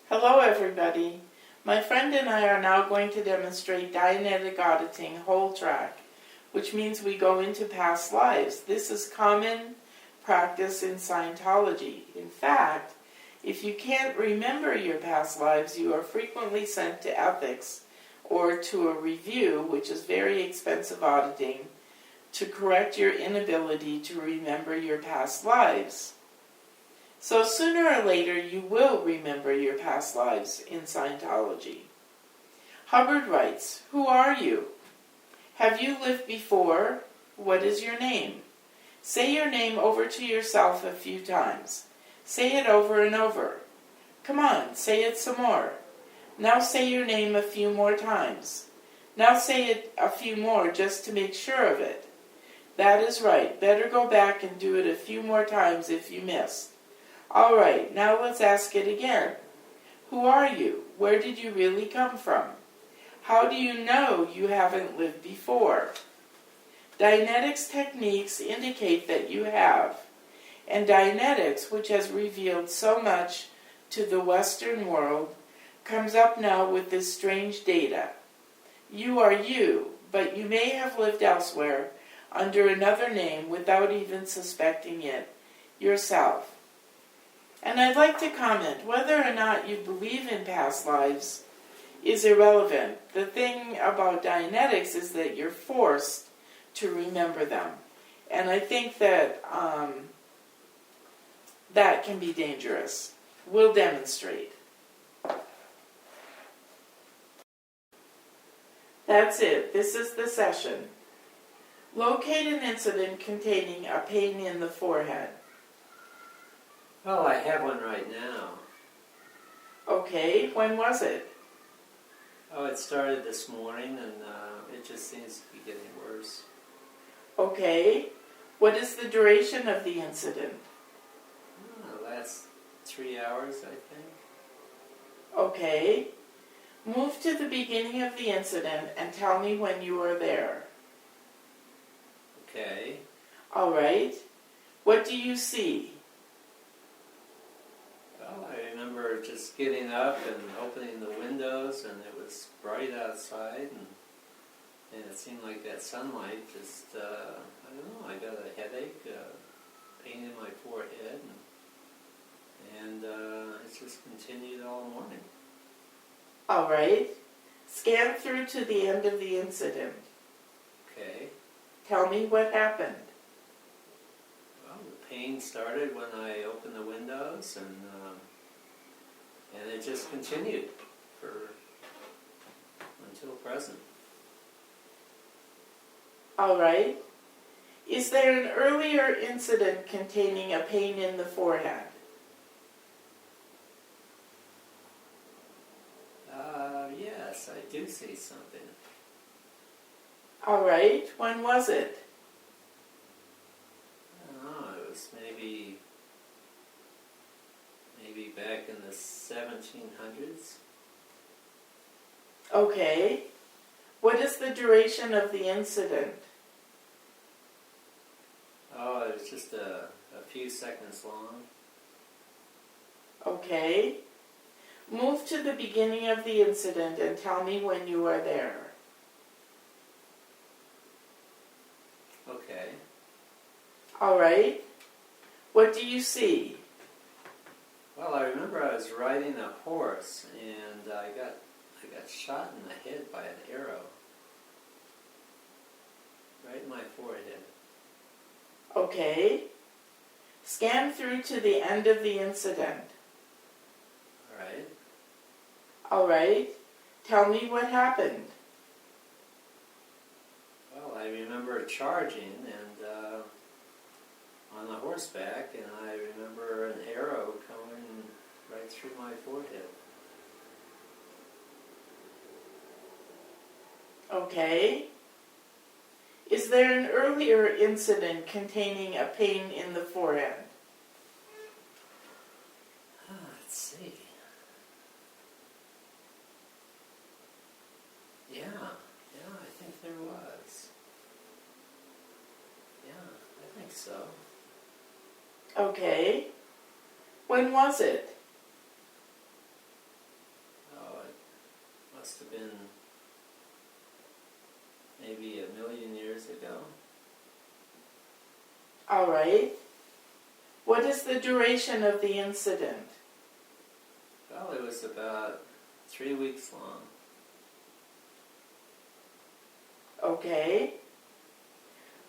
Hello everybody. My friend and I are now going to demonstrate Dianetic auditing whole track, which means we go into past lives. This is common practice in Scientology. In fact, if you can't remember your past lives, you are frequently sent to ethics or to a review, which is very expensive auditing, to correct your inability to remember your past lives. So sooner or later you will remember your past lives in Scientology. Hubbard writes, "Who are you? Have you lived before? What is your name?" Say your name over to yourself a few times. Say it over and over. Come on, say it some more. Now say your name a few more times. Now say it a few more just to make sure of it. That is right. Better go back and do it a few more times if you missed. All right, now let's ask it again. Who are you? Where did you really come from? How do you know you haven't lived before? Dianetics techniques indicate that you have, and Dianetics, which has revealed so much to the Western world, comes up now with this strange data. You are you, but you may have lived elsewhere under another name without even suspecting it yourself. And I'd like to comment, whether or not you believe in past lives is irrelevant. The thing about Dianetics is that you're forced to remember them. And I think that that can be dangerous. We'll demonstrate. That's it. This is the session. Locate an incident containing a pain in the forehead. Well, I have one right now. Okay, when was it? Oh, it started this morning and it just seems to be getting worse. Okay, what is the duration of the incident? The last 3 hours, I think. Okay, move to the beginning of the incident and tell me when you were there. Okay. All right, what do you see? Well, I remember just getting up and opening the windows, and it was bright outside, and it seemed like that sunlight just, I don't know, I got a headache, pain in my forehead, and it just continued all morning. All right, scan through to the end of the incident. Okay. Tell me what happened. Well, the pain started when I opened the windows, and it just continued until present. All right. Is there an earlier incident containing a pain in the forehead? Yes, I do see something. All right. When was it? I don't know, it was maybe back in the 1700s. Okay. What is the duration of the incident? Oh, it was just a few seconds long. Okay. Move to the beginning of the incident and tell me when you are there. Okay. All right. What do you see? Well, I remember I was riding a horse, and I got shot in the head by an arrow. Right in my forehead. Okay. Scan through to the end of the incident. Alright. All right. Tell me what happened. Well, I remember charging and on the horseback, and I remember an arrow coming right through my forehead. Okay. Is there an earlier incident containing a pain in the forehead? Let's see. Yeah, I think there was. Yeah, I think so. Okay. When was it? ago. All right. What is the duration of the incident? Well, it was about 3 weeks long. Okay.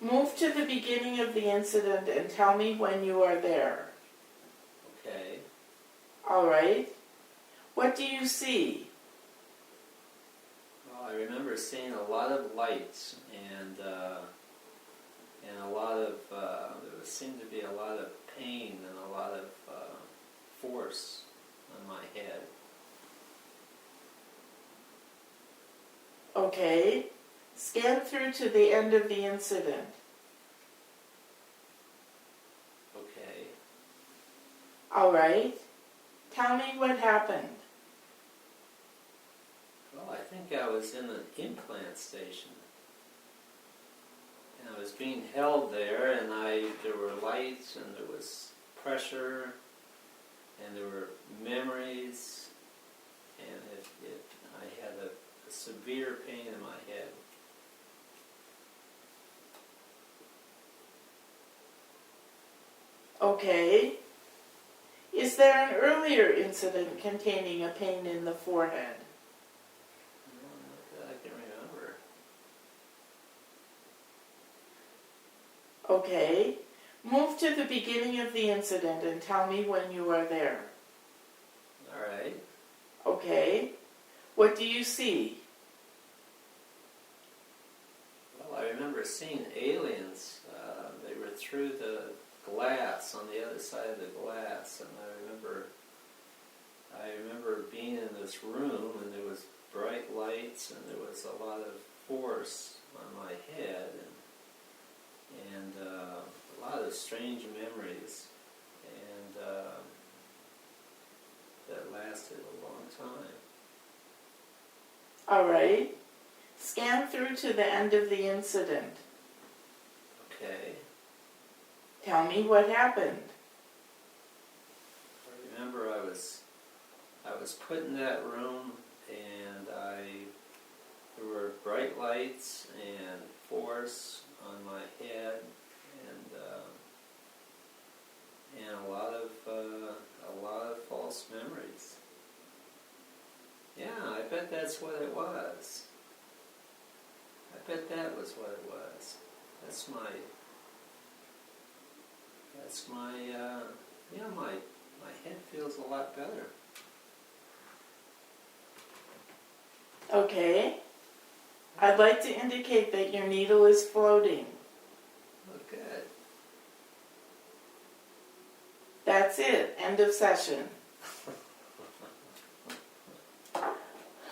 Move to the beginning of the incident and tell me when you are there. Okay. All right. What do you see? Well, I remember seeing a lot of lights and a lot of, there seemed to be a lot of pain and a lot of force on my head. Okay. Scan through to the end of the incident. Okay. All right. Tell me what happened. Well, I think I was in an implant station. And I was being held there, and there were lights, and there was pressure, and there were memories, and I had a severe pain in my head. Okay. Is there an earlier incident containing a pain in the forehead? Not that I can remember. Okay. Move to the beginning of the incident and tell me when you are there. All right. Okay. What do you see? Well, I remember seeing aliens. They were through the glass, on the other side of the glass, and I remember being in this room, and there was bright lights, and there was a lot of force on my head, and a lot of strange memories, and that lasted a long time. All right. Scan through to the end of the incident. Okay. Tell me what happened. I remember I was put in that room, and there were bright lights and force on my head, and a lot of false memories. Yeah, I bet that's what it was. I bet that was what it was. That's my my head feels a lot better. Okay. I'd like to indicate that your needle is floating. Oh, good. That's it. End of session.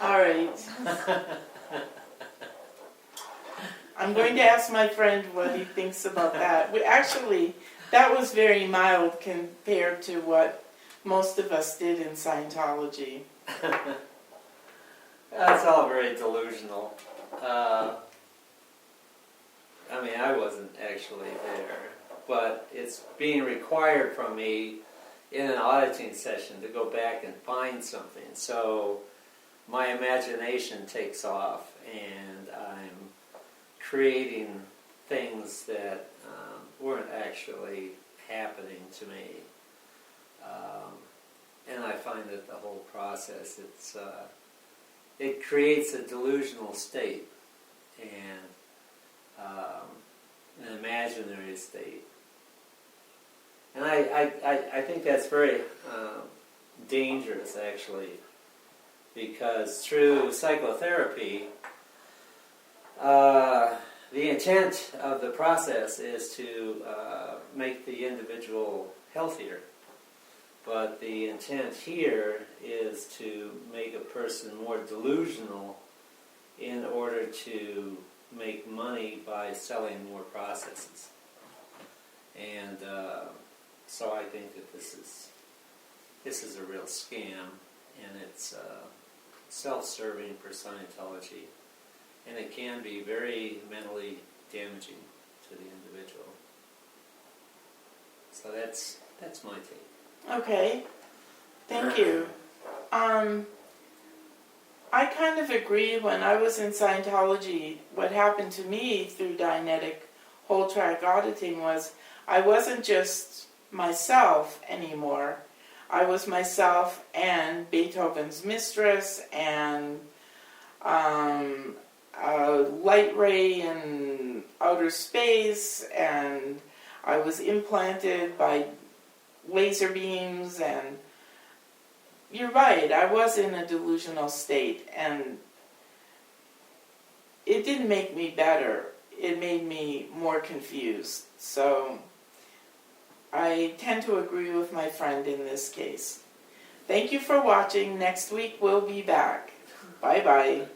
All right. I'm going to ask my friend what he thinks about that. Actually, that was very mild compared to what most of us did in Scientology. That's all very delusional. I mean, I wasn't actually there, but it's being required from me in an auditing session to go back and find something. So my imagination takes off, and I'm creating things that weren't actually happening to me. And I find that the whole process, it creates a delusional state and an imaginary state. And I think that's very dangerous, actually, because through psychotherapy, the intent of the process is to make the individual healthier. But the intent here is to make a person more delusional in order to make money by selling more processes. And so I think that this is a real scam, and it's self-serving for Scientology, and it can be very mentally damaging to the individual. So that's my take. Okay. Thank you. I kind of agree. When I was in Scientology, what happened to me through Dianetic whole track auditing was I wasn't just myself anymore. I was myself and Beethoven's mistress and light ray in outer space, and I was implanted by laser beams, and you're right, I was in a delusional state, and it didn't make me better. It made me more confused. So I tend to agree with my friend in this case. Thank you for watching. Next week we'll be back. Bye-bye.